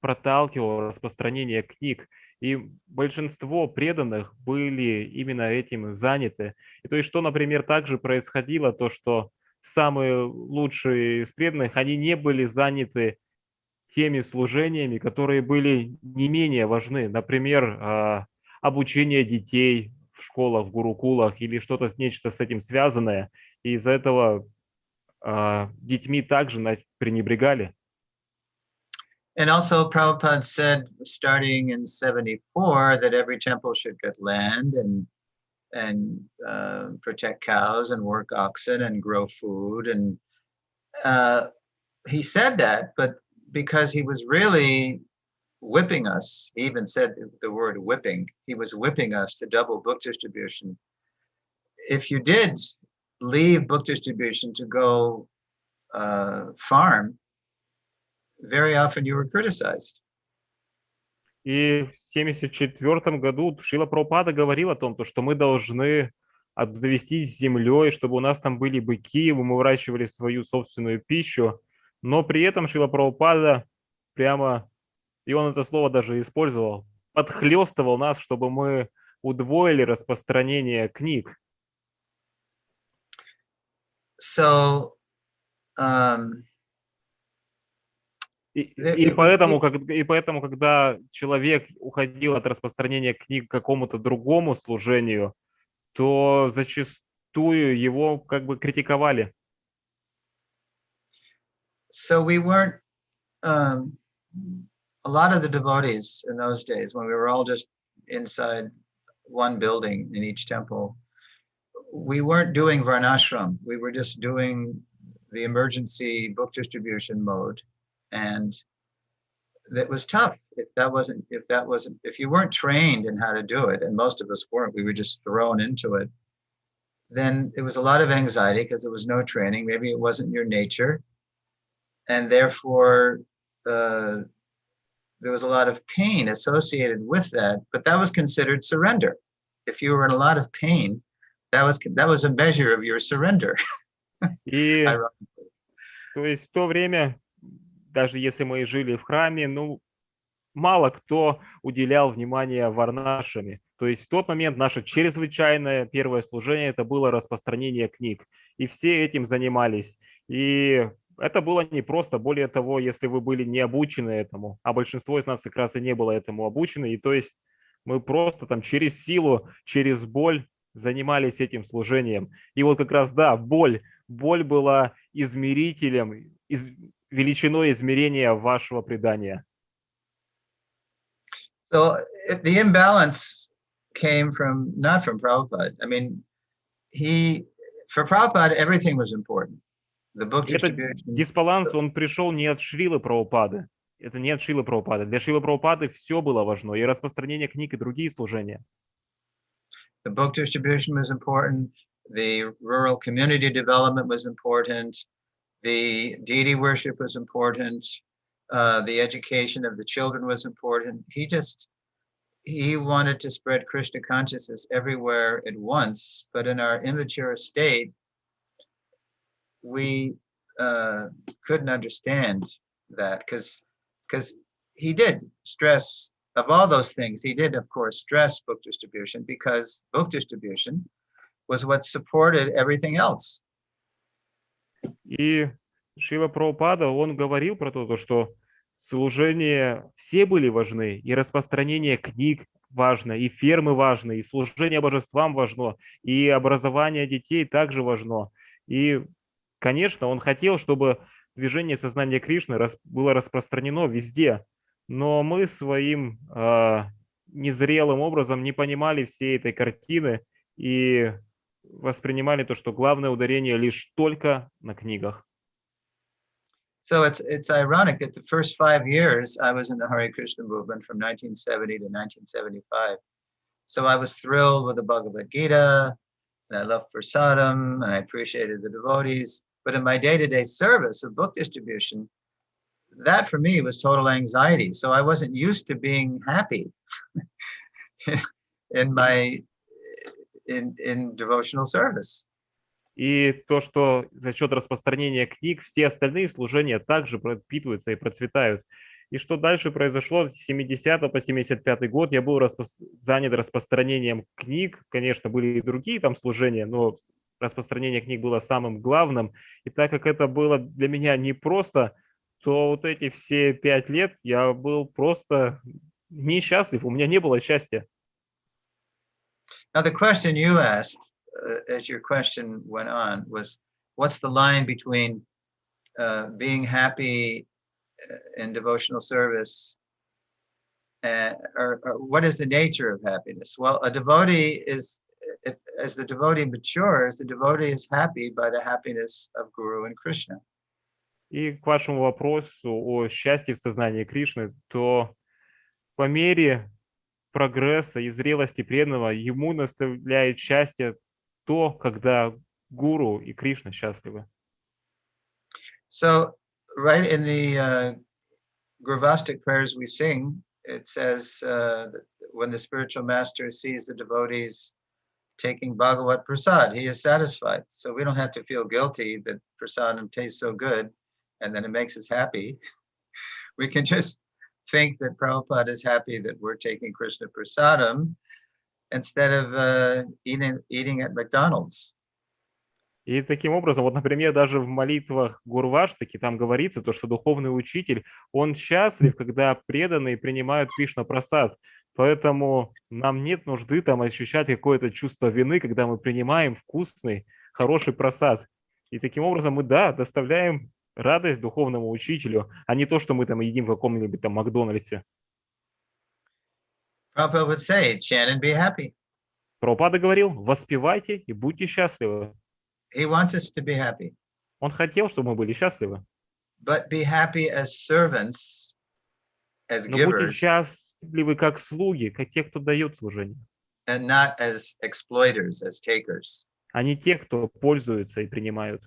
проталкивал распространение книг, и большинство преданных были именно этим заняты. И то есть что, например, также происходило, то что самые лучшие из преданных, они не были заняты теми служениями, которые были не менее важны. Например, обучение детей в школах, в гурукулах или что-то, нечто с этим связанное. И из-за этого детьми также пренебрегали. And also Prabhupada said, starting in 74, that every temple should get land and protect cows and work oxen and grow food. And he said that, but because he was really whipping us, he even said the word whipping, he was whipping us to double book distribution. If you did leave book distribution to go farm, very often you were criticized. И в 1974 году Шрила Прабхупада говорил о том, что мы должны обзавестись землей, чтобы у нас там были быки, мы выращивали свою собственную пищу, но при этом Шрила Прабхупада прямо, и он это слово даже использовал, подхлёстывал нас, чтобы мы удвоили распространение книг. So, И поэтому, когда человек уходил от распространения книг к какому-то другому служению, то зачастую его как бы критиковали. So we weren't, a lot of the devotees in those days, when we were all just inside one building in each temple, we weren't doing varnashram. We were just doing the emergency book distribution mode. And that was tough. If you weren't trained in how to do it, and most of us weren't, we were just thrown into it, then it was a lot of anxiety because there was no training. Maybe it wasn't your nature. And therefore, there was a lot of pain associated with that, but that was considered surrender. If you were in a lot of pain, that was a measure of your surrender. И, то есть в то время, даже если мы жили в храме, мало кто уделял внимание варнашами. То есть в тот момент наше чрезвычайное первое служение это было распространение книг. И все этим занимались. И это было непросто. Более того, если вы были не обучены этому, а большинство из нас как раз и не было этому обучены, и то есть мы просто там через силу, через боль занимались этим служением. И вот как раз, да, боль была измерителем, величиной измерения вашего предания. So the imbalance came from not from Prabhupada. I mean, for Prabhupada, everything was important. The book Этот distribution. дисбаланс, он пришел не от Шрилы Прабхупады. Это не от Шрилы Прабхупады. Для Шрилы Прабхупады все было важно, и распространение книг, и другие служения. The book distribution was important. The rural community development was important. The deity worship was important. The education of the children was important. He wanted to spread Krishna consciousness everywhere at once, but in our immature state, we couldn't understand that because he did stress, of all those things, he did, of course, stress book distribution because book distribution was what supported everything else. И Шрила Прабхупада, он говорил про то, что служения все были важны, и распространение книг важно, и фермы важны, и служение божествам важно, и образование детей также важно. И, конечно, он хотел, чтобы движение сознания Кришны было распространено везде, но мы своим незрелым образом не понимали всей этой картины и воспринимали то, что главное ударение лишь только на книгах. So it's ironic that the first 5 years I was in the Hare Krishna movement from 1970 to 1975. So I was thrilled with the Bhagavad Gita, and I loved prasadam, and I appreciated the devotees. But in my day-to-day service of book distribution, that for me was total anxiety. So I wasn't used to being happy in devotional service. И то, что за счет распространения книг все остальные служения также пропитываются и процветают. И что дальше произошло с 70 по 75 год, я был занят распространением книг. Конечно, были и другие там служения, но распространение книг было самым главным. И так как это было для меня непросто, то вот эти все 5 лет я был просто несчастлив, у меня не было счастья. Now the question you asked, as your question went on, was what's the line between being happy in devotional service or what is the nature of happiness? Well, a devotee is, as the devotee matures, the devotee is happy by the happiness of Guru and Krishna. И к вашему вопросу о счастье в сознании Кришны, то по мере прогресса и зрелости преданного ему наставляет счастье то, когда Гуру и Кришна счастливы. So, right in the Gurvastic prayers we sing, it says when the spiritual master sees the devotees taking Bhagavat Prasad, he is satisfied. So we don't have to feel guilty that prasadam tastes so good and then it makes us happy. We can just think that Prabhupada is happy that we're taking Krishna Prasadam instead of eating at McDonald's. И таким образом, вот, например, даже в молитвах Гурваштаки там говорится, то, что духовный учитель, он счастлив, когда преданные принимают Кришна Прасад. Поэтому нам нет нужды там ощущать какое-то чувство вины, когда мы принимаем вкусный, хороший прасад. И таким образом мы, да, доставляем радость духовному учителю, а не то, что мы там едим в каком-нибудь там Макдональдсе. Prabhupada would say, chant and be happy. Прабхупада говорил, воспевайте и будьте счастливы. He wants us to be happy. Он хотел, чтобы мы были счастливы. But be happy as servants, as Но будьте givers, счастливы как слуги, как те, кто дает служение, and not as exploiters, as takers. а не те, кто пользуются и принимают.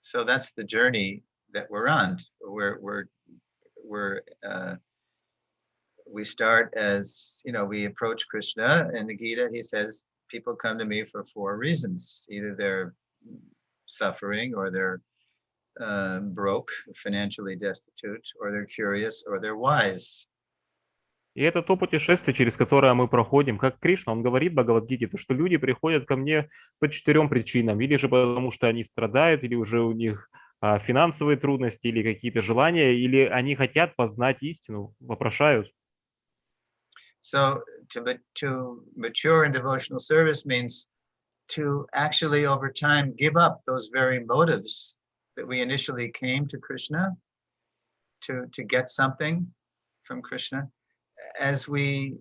So that's the journey that we're on. We start as, we approach Krishna. In the Gita, he says, people come to me for 4 reasons. Either they're suffering, or they're broke, financially destitute, or they're curious, or they're wise. И это то путешествие, через которое мы проходим, как Кришна, он говорит в Бхагавад-гите, то, что люди приходят ко мне по 4 причинам, или же потому, что они страдают, или уже у них финансовые трудности или какие-то желания, или они хотят познать истину, вопрошают. So to mature in devotional service means to actually over time give up those very motives that we initially came to Krishna to get something from Krishna. As we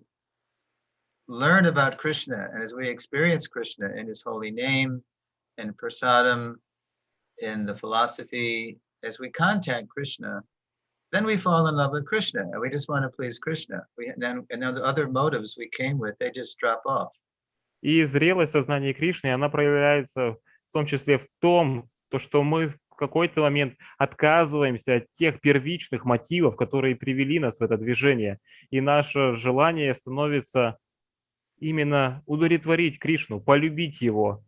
learn about Krishna and as we experience Krishna in his holy name, in prasadam, in the philosophy, as we contact Krishna, then we fall in love with Krishna and we just want to please Krishna. And then the other motives we came with, they just drop off. И зрелость сознания Кришны, она проявляется в том числе в том, что мы в какой-то момент отказываемся от тех первичных мотивов, которые привели нас в это движение. И наше желание становится именно удовлетворить Кришну, полюбить его.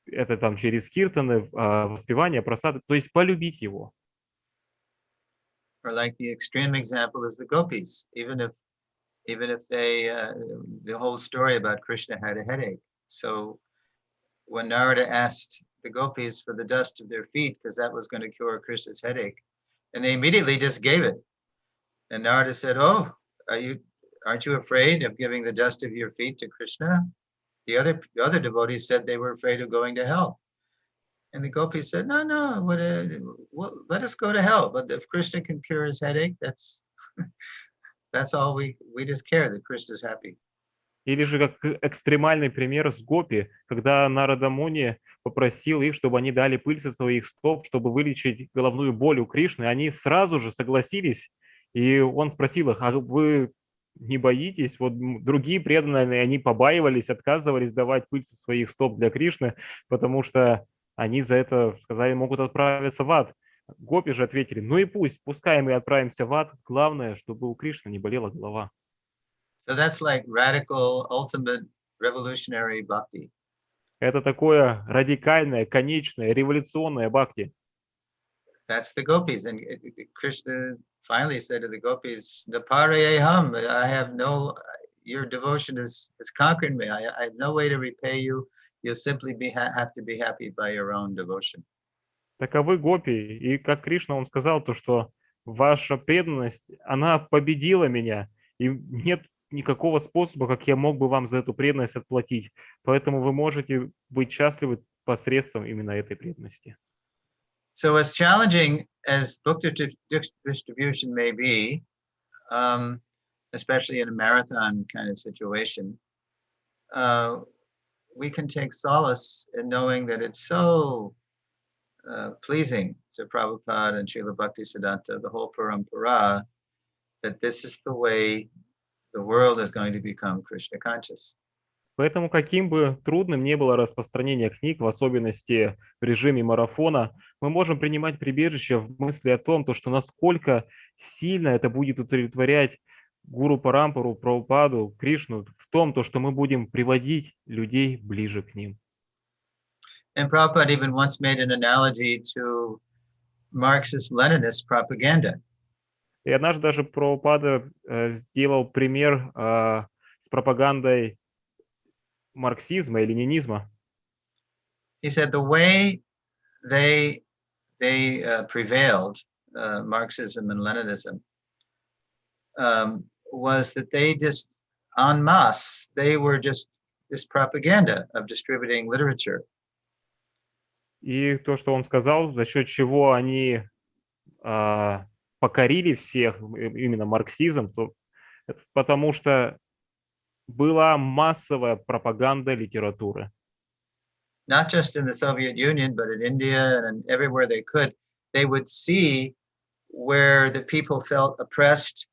Это там через киртаны, воспевание, просады, то есть полюбить его. Or like the extreme example is the gopis, even if they, the whole story about Krishna had a headache. So when Narada asked the gopis for the dust of their feet, because that was going to cure Krishna's headache, and they immediately just gave it. And Narada said, "Oh, aren't you afraid of giving the dust of your feet to Krishna?" The other devotees said they were afraid of going to hell. And the gopis said, "No, let us go to hell. But if Krishna can cure his headache, that's all we just care that Krishna's happy." Или же как экстремальный пример с гопи, когда Нарада Муни попросил их, чтобы они дали пыль со своих стоп, чтобы вылечить головную боль у Кришны, они сразу же согласились, и он спросил их: а вы не боитесь? Вот другие преданные, они побаивались, отказывались давать пыль со своих стоп для Кришны, потому что они за это, сказали, могут отправиться в ад. Гопи же ответили: ну и пусть, пускай мы отправимся в ад, главное, чтобы у Кришны не болела голова. So that's like radical, ultimate, revolutionary bhakti. Это такое радикальное, конечное, революционное бхакти. That's the gopis. And Krishna finally said to the gopis, "Naparayeham, I have no, your devotion is conquering me. I have no way to repay you. You'll simply have to be happy by your own devotion." Таковы гопи. И как Кришна, он сказал то, что ваша преданность, она победила меня. И нет никакого способа, как я мог бы вам за эту преданность отплатить. Поэтому вы можете быть счастливы посредством именно этой преданности. So as challenging as book distribution may be, especially in a marathon kind of situation, we can take solace in knowing that it's so pleasing to Prabhupada and Srila Bhaktisiddhanta, the whole Parampara, that this is the way the world is going to become Krishna conscious. Поэтому, каким бы трудным ни было распространение книг, в особенности в режиме марафона, мы можем принимать прибежище в мысли о том, что насколько сильно это будет удовлетворять Гуру Парампару, Прабхупаду, Кришну, в том, что мы будем приводить людей ближе к ним. And Prabhupada even once made an analogy to Marxist-Leninist propaganda. И однажды даже Прабхупада сделал пример с пропагандой марксизма и ленинизма. He said the way they prevailed, Marxism and Leninism, was that they just en masse, they were just this propaganda of distributing literature. И то, что он сказал, за счет чего они покорили всех, именно марксизм, потому что была массовая пропаганда литературы. Not just in the Soviet Union, but in India and everywhere they could, they would see where the people felt oppressed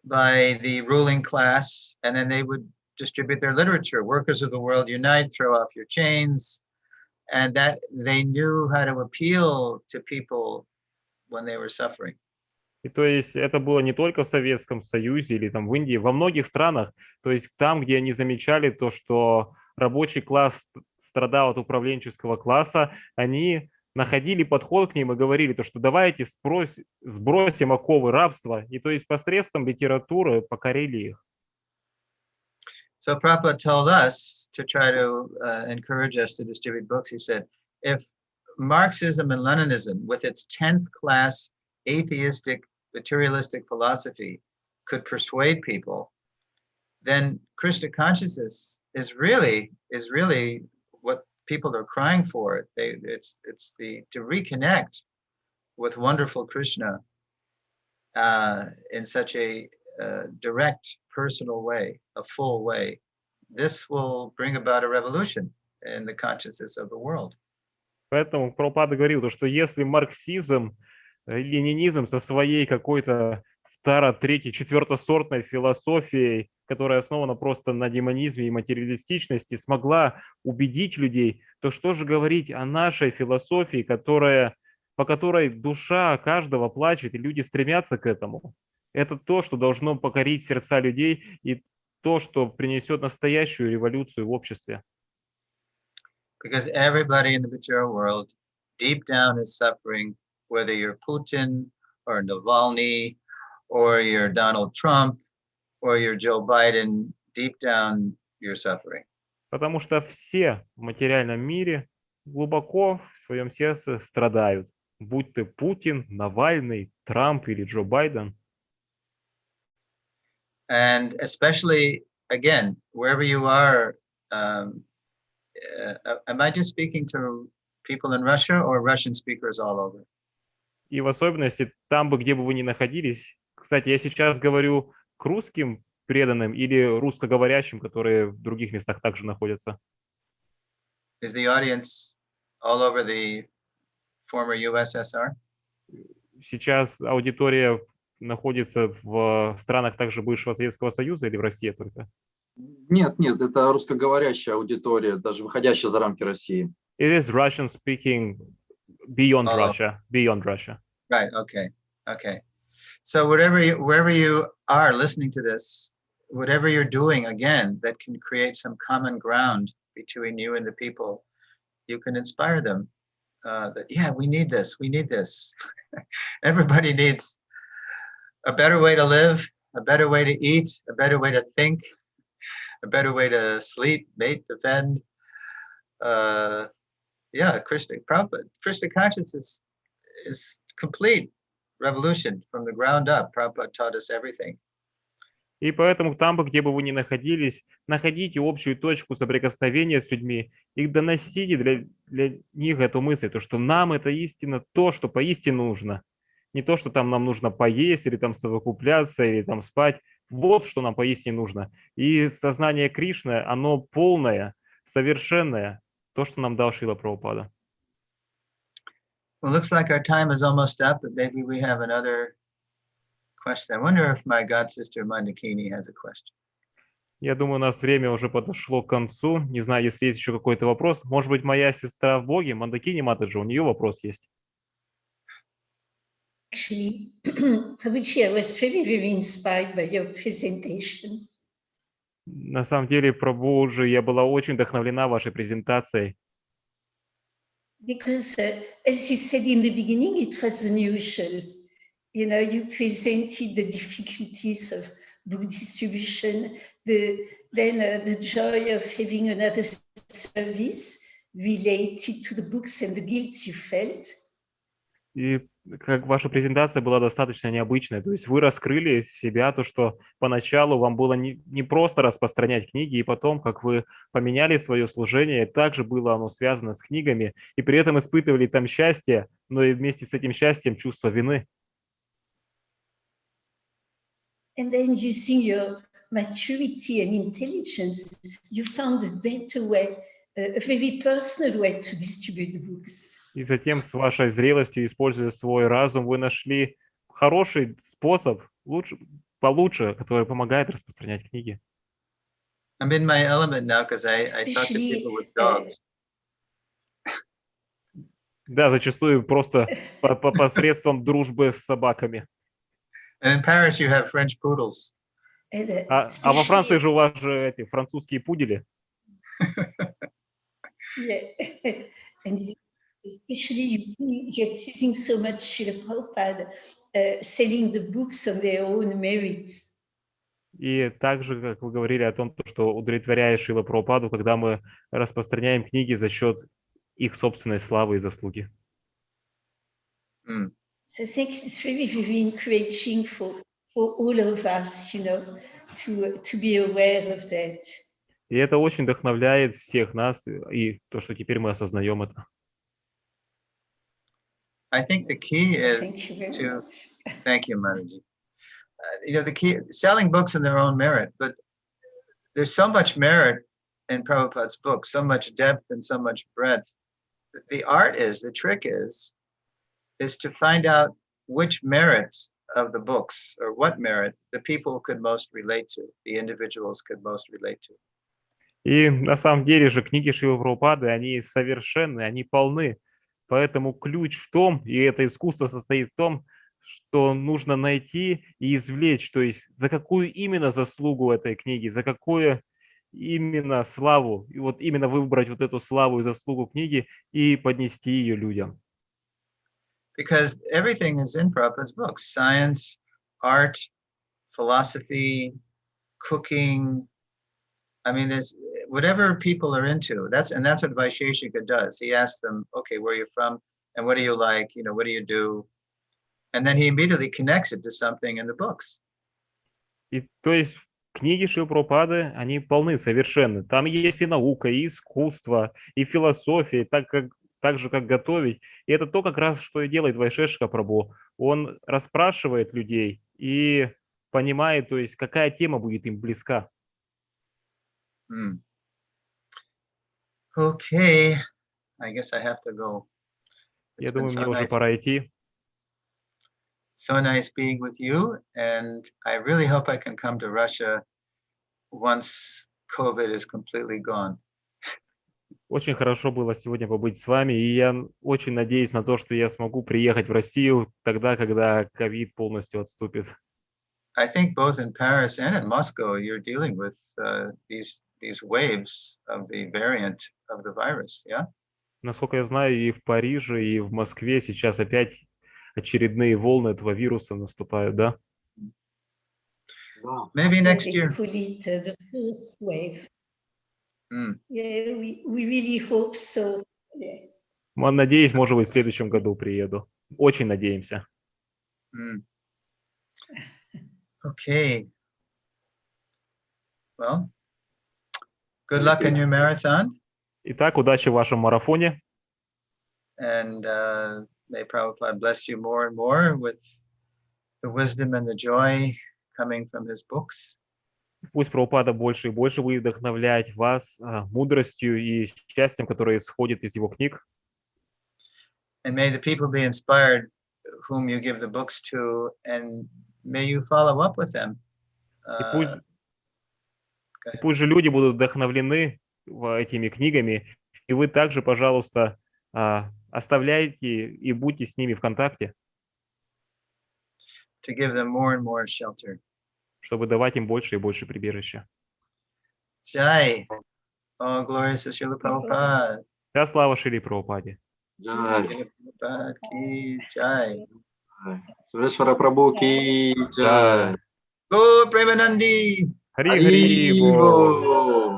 by the ruling class, and then they would distribute their literature. Workers of the world unite, throw off your chains. And that they knew how to appeal to people when they were suffering. И то есть это было не только в Советском Союзе или там в Индии, во многих странах, то есть там, где они замечали то, что рабочий класс страдал от управленческого класса, они находили подход к ним и говорили то, что давайте сбросим оковы рабства, и то есть посредством литературы покорили их. So Prabhupada told us to try to encourage us to distribute books. He said, if Marxism and Leninism, with its 10th class atheistic, materialistic philosophy, could persuade people, then Krishna consciousness is really what people are crying for. It's to reconnect with wonderful Krishna in such a direct, personal way, a full way. This will bring about a revolution in the consciousness of the world. Поэтому Прабхупада говорил, что если марксизм, ленинизм со своей какой-то третьей, четвертосортной философией, которая основана просто на демонизме и материалистичности, смогла убедить людей, то что же говорить о нашей философии, по которой душа каждого плачет, и люди стремятся к этому. Это то, что должно покорить сердца людей, и то, что принесет настоящую революцию в обществе. Because everybody in the material world, deep down, is suffering, whether you're Putin or Navalny, or you're Donald Trump, or you're Joe Biden, deep down, you're suffering. Потому что все в материальном мире глубоко в своем сердце страдают. Будь ты Путин, Навальный, Трамп или Джо Байден. And especially, again, wherever you are, am I just speaking to people in Russia or Russian speakers all over? И в особенности там, где бы вы ни находились. Кстати, я сейчас говорю к русским преданным или русскоговорящим, которые в других местах также находятся. Is the audience all over the former USSR? Сейчас аудитория находится в странах также бывшего Советского Союза или в России только? Нет, это русскоговорящая аудитория, даже выходящая за рамки России. It is Russian speaking beyond Russia. Right, okay. So wherever you are listening to this, whatever you're doing, again, that can create some common ground between you and the people, you can inspire them that, yeah, we need this. Everybody needs a better way to live, a better way to eat, a better way to think, a better way to sleep, mate, defend. Krishna consciousness is complete revolution from the ground up. Prabhupada taught us everything. И поэтому там, где бы вы ни находились, находите общую точку соприкосновения с людьми и доносите для них эту мысль, то, что нам это истина, то, что поистине нужно. Не то, что там нам нужно поесть, или там совокупляться, или там спать. Вот что нам поистине нужно. И сознание Кришны, оно полное, совершенное, то, что нам дал Шрила Прабхупада. Well, looks like our time is almost up, but maybe we have another question. I wonder if my god sister Mandakini has a question. Я думаю, у нас время уже подошло к концу. Не знаю, если есть еще какой-то вопрос. Может быть, моя сестра в Боге, Мандакини Матаджи, у нее вопрос есть. Actually, Prabhuji, I was very, very inspired by your presentation. На самом деле, Прабхуджи, я была очень вдохновлена вашей презентацией. Because, as you said in the beginning, it was unusual. You know, you presented the difficulties of book distribution, the joy of having another service related to the books and the guilt you felt. И как ваша презентация была достаточно необычной. То есть вы раскрыли себя, то, что поначалу вам было не просто распространять книги, и потом, как вы поменяли свое служение, также было оно связано с книгами, и при этом испытывали там счастье, но и вместе с этим счастьем чувство вины. And then using your maturity and intelligence, you found a better way, a very personal way to distribute the books. И затем с вашей зрелостью, используя свой разум, вы нашли хороший способ, получше, который помогает распространять книги. I'm in my element now because I talk to people with dogs. Да, зачастую просто посредством дружбы с собаками. And in Paris you have French poodles. А во Франции же у вас же эти французские пудели. Yeah. And especially you're pleasing so much Srila Prabhupada, selling the books on their own merits. И также, как вы говорили о том, что удовлетворяет Шрила Прабхупаду, когда мы распространяем книги за счет их собственной славы и заслуги. Mm. So I think it's very, very encouraging for all of us, to be aware of that. И это очень вдохновляет всех нас, и то, что теперь мы осознаем это. I think the key is Thank you very to much. thank you, Manaji. The key selling books in their own merit, but there's so much merit in Prabhupada's books, so much depth and so much breadth. The art is, the trick is to find out which merit of the books or what merit the people could most relate to, the individuals could most relate to. И на самом деле же книги Шрилы Прабхупады, они совершенны, они полны. Поэтому ключ в том, и это искусство состоит в том, что нужно найти и извлечь, то есть за какую именно заслугу этой книги, за какую именно славу, и вот именно выбрать вот эту славу и заслугу книги и поднести ее людям. Because everything is in Prabhupada's books: science, art, philosophy, cooking. I mean, there's whatever people are into. That's what Vaisheshika does. He asks them, okay, where are you from, and what do you like? What do you do? And then he immediately connects it to something in the books. И то есть книги Шрилы Прабхупады, они полны, совершенны. Там есть и наука, и искусство, и философия, так же, как готовить. И это то, как раз, что и делает Вайшешика Прабху. Он расспрашивает людей и понимает, то есть, какая тема будет им близка. Okay, I guess I have to go. Я думаю, мне уже пора идти. So nice being with you, and I really hope I can come to Russia once COVID is completely gone. Очень хорошо было сегодня побыть с вами, и я очень надеюсь на то, что я смогу приехать в Россию тогда, когда ковид полностью отступит. I think both in Paris and in Moscow, you're dealing with these waves of the variant of the virus, yeah? Насколько я знаю, и в Париже, и в Москве сейчас опять очередные волны этого вируса наступают, да? Maybe next They year. call it the fourth wave. Mm. Yeah, we really hope so. Yeah. Надеюсь, может быть, в следующем году приеду. Очень надеемся. Mm. Okay. Well, good luck in your marathon. Итак, удачи в вашем марафоне. And may Prabhupada bless you more and more with the wisdom and the joy coming from his books. Пусть Прабхупада больше и больше будет вдохновлять вас мудростью и счастьем, которое исходит из его книг. And may the people be inspired whom you give the books to, and may you follow up with them. И пусть же люди будут вдохновлены этими книгами, и вы также, пожалуйста, оставляйте и будьте с ними в контакте, to give them more and more shelter. Чтобы давать им больше и больше прибежища. Jai. Oh, glorious is Srila Prabhupada. Вся слава Шриле Прабхупаде. Jai. Prabhupada ki jai. Сурешвара Прабху ки джай. Go Premanandi. Хари Хари Бо.